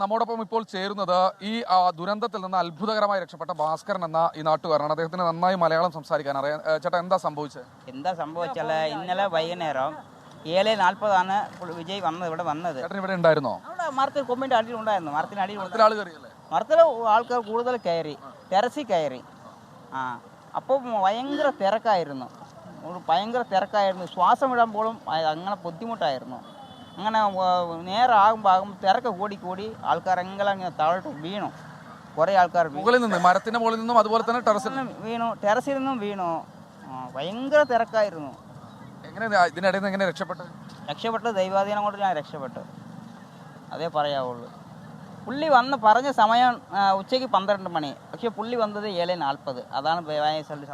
നമ്മോടൊപ്പം ഇപ്പോൾ ചേരുന്നത് ഈ ദുരന്തത്തിൽ നിന്ന് അത്ഭുതകരമായി രക്ഷപ്പെട്ട ഭാസ്കരൻ എന്ന ഈ നാട്ടുകാരനാണ്. അദ്ദേഹത്തിന് നന്നായി മലയാളം സംസാരിക്കാൻ അറിയാം. ചേട്ടാ, എന്താ സംഭവിച്ചത്? എന്താ സംഭവിച്ചാൽ ഇന്നലെ വൈകുന്നേരം 7:40 വിജയ് ഇവിടെ വന്നത്. ചേട്ടൻ ഇവിടെ ഉണ്ടായിരുന്നോ? അവിടെ മരത്തിൽ കൊമ്പിന്റെ അടിയിൽ ഉണ്ടായിരുന്നു. മരത്തിന് അടിയിൽ ആൾ കയറിയല്ലേ? മരത്തിൽ ആൾക്കാർ കൂടുതൽ കയറി, ടെറസിൽ കയറി. അപ്പോൾ ഭയങ്കര തിരക്കായിരുന്നു. ഭയങ്കര തിരക്കായിരുന്നു. ശ്വാസം വിടുമ്പോഴും അങ്ങനെ ബുദ്ധിമുട്ടായിരുന്നു. അങ്ങനെ നേരാകുമ്പോൾ തിരക്ക് കൂടി ആൾക്കാരെങ്കിലും താഴോട്ട് വീണു. കുറേ ആൾക്കാർ മുകളിൽ നിന്ന്, മരത്തിന്റെ മുകളിൽ നിന്നും അതുപോലെ തന്നെ ടെറസിൽ നിന്നും വീണു. ഭയങ്കര തിരക്കായിരുന്നു. ഇതിനിടയിൽ നിന്ന് എങ്ങനെ രക്ഷപ്പെട്ടത്? ദൈവാധീനം കൊണ്ട് ഞാൻ രക്ഷപ്പെട്ടു, അതേ പറയാവുള്ളൂ. പുള്ളി വന്ന് പറഞ്ഞ സമയം ഉച്ചയ്ക്ക് 12 മണി. പക്ഷെ പുള്ളി വന്നത് 7:40. അതാണ്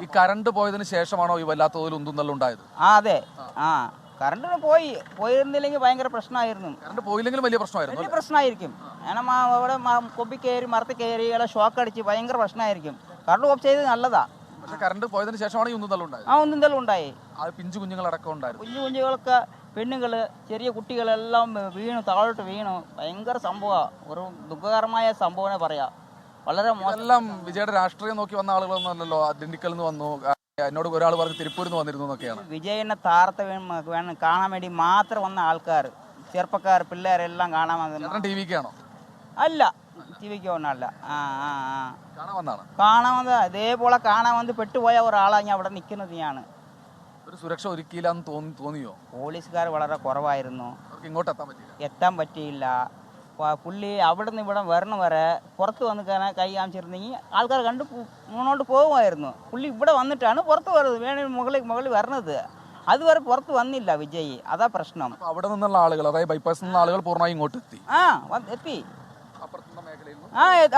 ഈ കറണ്ട് പോയതിനു ശേഷമാണോ ഈ വല്ലാത്ത തോതിൽ ഉന്തുന്നല്ലുണ്ടായത്? അതെ. കറണ്ടിന് പോയിരുന്നില്ലെങ്കിൽ ഭയങ്കര പ്രശ്നമായിരുന്നു. കറണ്ട് പോയില്ലെങ്കിലും വലിയ പ്രശ്നമായിരിക്കും. കാരണം അവിടെ കൊമ്പി കയറി, മരത്തിൽ കയറി, ഷോക്ക് അടിച്ച് ഭയങ്കര പ്രശ്നമായിരിക്കും. കറണ്ട് ഓഫ് ചെയ്ത് നല്ലതാ. പക്ഷെ കറണ്ട് പോയതിനു ശേഷമാണ് ഈ ഉന്തുന്നല്ലുണ്ടായത്. ഉന്തുന്നല്ലുണ്ടായി. പിഞ്ചു കുഞ്ഞുങ്ങളടക്കം ഉണ്ടായിരുന്നു. കുഞ്ഞുങ്ങളൊക്കെ, പെണ്ണുങ്ങള്, ചെറിയ കുട്ടികളെല്ലാം വീണു, താഴോട്ട് വീണു. ഭയങ്കര സംഭവമാണ്. ഒരു ദുഃഖകരമായ സംഭവം പറയാം. വളരെ എല്ലാം വിജയുടെ രാഷ്ട്രീയം നോക്കി വന്ന ആളുകളൊന്നും അല്ലല്ലോ. ദിണ്ടിക്കൽ നിന്ന് വന്നു, എന്നോട് ഒരാൾ പറഞ്ഞ് തിരുപ്പൂരിൽ നിന്ന് വന്നിരുന്നു എന്നൊക്കെയാണ്. വിജയനെ താരത്തെ വേണം കാണാൻ വേണ്ടി മാത്രം വന്ന ആൾക്കാർ, ചെറുപ്പക്കാർ, പിള്ളേരെല്ലാം കാണാൻ വന്നത്. ടി വിക്കാണോ? അല്ല, ടി വിക്ക് ഒന്നല്ല. കാണാൻ വന്നത് അതേപോലെ കാണാൻ വന്ന് പെട്ടുപോയ ഒരാളാണ് ഞാൻ അവിടെ നിൽക്കുന്നത്. ഞാൻ ഒരു സുരക്ഷ ഒരുക്കിയില്ലാന്ന് തോന്നിയോ? പോലീസുകാർ വളരെ കുറവായിരുന്നു. ഇങ്ങോട്ട് എത്താൻ പറ്റിയില്ല. പുള്ളി അവിടെ നിന്ന് ഇവിടെ വരണ വരെ പുറത്ത് വന്ന് കൈ കാണിച്ചിരുന്നെങ്കിൽ ആൾക്കാർ കണ്ട് മുന്നോട്ട് പോകുമായിരുന്നു. പുള്ളി ഇവിടെ വന്നിട്ടാണ് പുറത്ത് വരുന്നത്, മുകളിൽ വരണത്. അതുവരെ പുറത്ത് വന്നില്ല വിജയ്. അതാ പ്രശ്നം. അവിടെ നിന്നുള്ള ആളുകൾ, അതായത് ബൈപ്പാസിൽ നിന്നുള്ള ആളുകൾ പൂർണ്ണമായി ഇങ്ങോട്ട് എത്തി. എത്തി.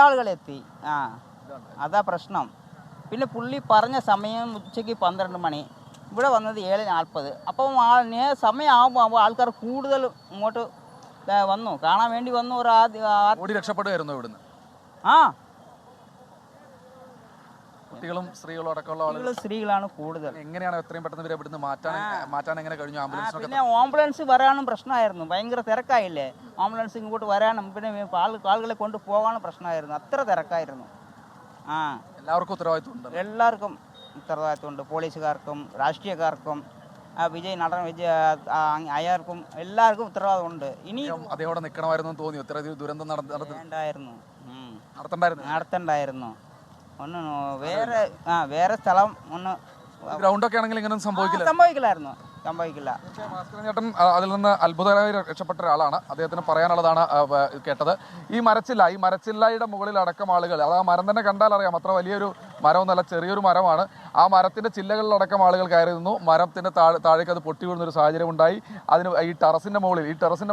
ആളുകൾ എത്തി. അതാ പ്രശ്നം. പിന്നെ പുള്ളി പറഞ്ഞ സമയം ഉച്ചയ്ക്ക് 12 മണി. ഇവിടെ വന്നത് 7:40. അപ്പം സമയമാകുമ്പോൾ ആൾക്കാർ കൂടുതൽ ഇങ്ങോട്ട് വന്നു, കാണാൻ വേണ്ടി വന്നു. രക്ഷപ്പെടുകയായിരുന്നു ഇവിടുന്ന്. കുട്ടികളും സ്ത്രീകളും അടക്കമുള്ള സ്ത്രീകളാണ് കൂടുതൽ. എങ്ങനെയാണ് എത്രയും പെട്ടെന്ന് ഇവരെ ഇവിടുന്ന് മാറ്റാൻ എങ്ങനെ കഴിഞ്ഞു? പിന്നെ ആംബുലൻസ് വരാനും പ്രശ്നമായിരുന്നു. ഭയങ്കര തിരക്കായില്ലേ. ആംബുലൻസ് ഇങ്ങോട്ട് വരാനും പിന്നെ ആളുകളെ കൊണ്ട് പോകാനും പ്രശ്നമായിരുന്നു. അത്ര തിരക്കായിരുന്നു. എല്ലാവർക്കും ഉത്തരവാദിത്വമുണ്ട്. എല്ലാവർക്കും ഉത്തരവാദിത്വമുണ്ട്. പോലീസുകാർക്കും, രാഷ്ട്രീയക്കാർക്കും, വിജയ് അയാൾക്കും എല്ലാവർക്കും ഉത്തരവാദിത്തമുണ്ട്. ഇനി അതേപോലെ നിൽക്കണമായിരുന്നു തോന്നി. ദുരന്തം നടത്തണ്ടായിരുന്നു. ഒന്ന് വേറെ സ്ഥലം ഗ്രൗണ്ടൊക്കെ ആണെങ്കിൽ ഇങ്ങനെ സംഭവിക്കില്ല. ചേട്ടൻ അതിൽ നിന്ന് അത്ഭുതകരമായി രക്ഷപ്പെട്ട ഒരാളാണ്. അദ്ദേഹത്തിന് പറയാനുള്ളതാണ് കേട്ടത്. ഈ മരച്ചില്ലായുടെ മുകളിൽ അടക്കം ആളുകൾ, അത് ആ മരം തന്നെ കണ്ടാൽ അറിയാം, അത്ര വലിയൊരു മരമൊന്നല്ല, ചെറിയൊരു മരമാണ്. ആ മരത്തിന്റെ ചില്ലകളിലടക്കം ആളുകൾ കയറി നിന്നു. മരത്തിന്റെ താഴേക്ക് അത് പൊട്ടി വീഴുന്ന ഒരു സാഹചര്യം ഉണ്ടായി. അതിന് ഈ ടെറസിന്റെ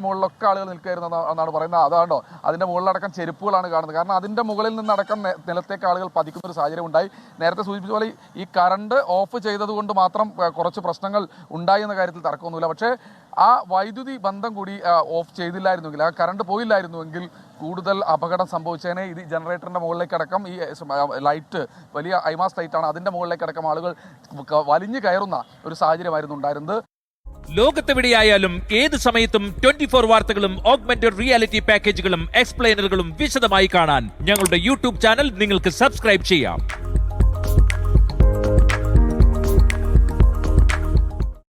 മുകളിലൊക്കെ ആളുകൾ നിൽക്കുകയായിരുന്നു എന്നാണ് പറയുന്നത്. അതാണോ അതിന്റെ മുകളിലടക്കം ചെരുപ്പുകളാണ് കാണുന്നത്. കാരണം അതിന്റെ മുകളിൽ നിന്നടക്കം നിലത്തേക്ക് ആളുകൾ പതിക്കുന്ന ഒരു സാഹചര്യം ഉണ്ടായി. നേരത്തെ സൂചിപ്പിച്ച പോലെ ഈ കറണ്ട് ഓഫ് ചെയ്തതുകൊണ്ട് മാത്രം കുറച്ച് പ്രശ്നങ്ങൾ ഉണ്ടായി എന്ന കാര്യത്തിൽ തർക്കമൊന്നുമില്ല. പക്ഷേ ആ വൈദ്യുതി ബന്ധം കൂടി ഓഫ് ചെയ്തില്ലായിരുന്നെങ്കിൽ, ആ കറണ്ട് പോയില്ലായിരുന്നുവെങ്കിൽ കൂടുതൽ അപകടം സംഭവിച്ചേനെ. ഇത് ജനറേറ്ററിന്റെ മുകളിലേക്കടക്കം ഈ ലൈറ്റ്, വലിയ ഐമാസ് ലൈറ്റാണ്, അതിന്റെ മുകളിലേക്കടക്കം ആളുകൾ വലിഞ്ഞു കയറുന്ന ഒരു സാഹചര്യമായിരുന്നു ഉണ്ടായിരുന്നത്. ലോകത്തെവിടെയായാലും ഏത് സമയത്തും 24 വാർത്തകളും ഓഗ്മെന്റഡ് റിയാലിറ്റി പാക്കേജുകളും എക്സ്പ്ലെയിനറുകളും വിശദമായി കാണാൻ ഞങ്ങളുടെ യൂട്യൂബ് ചാനൽ നിങ്ങൾക്ക് സബ്സ്ക്രൈബ് ചെയ്യാം.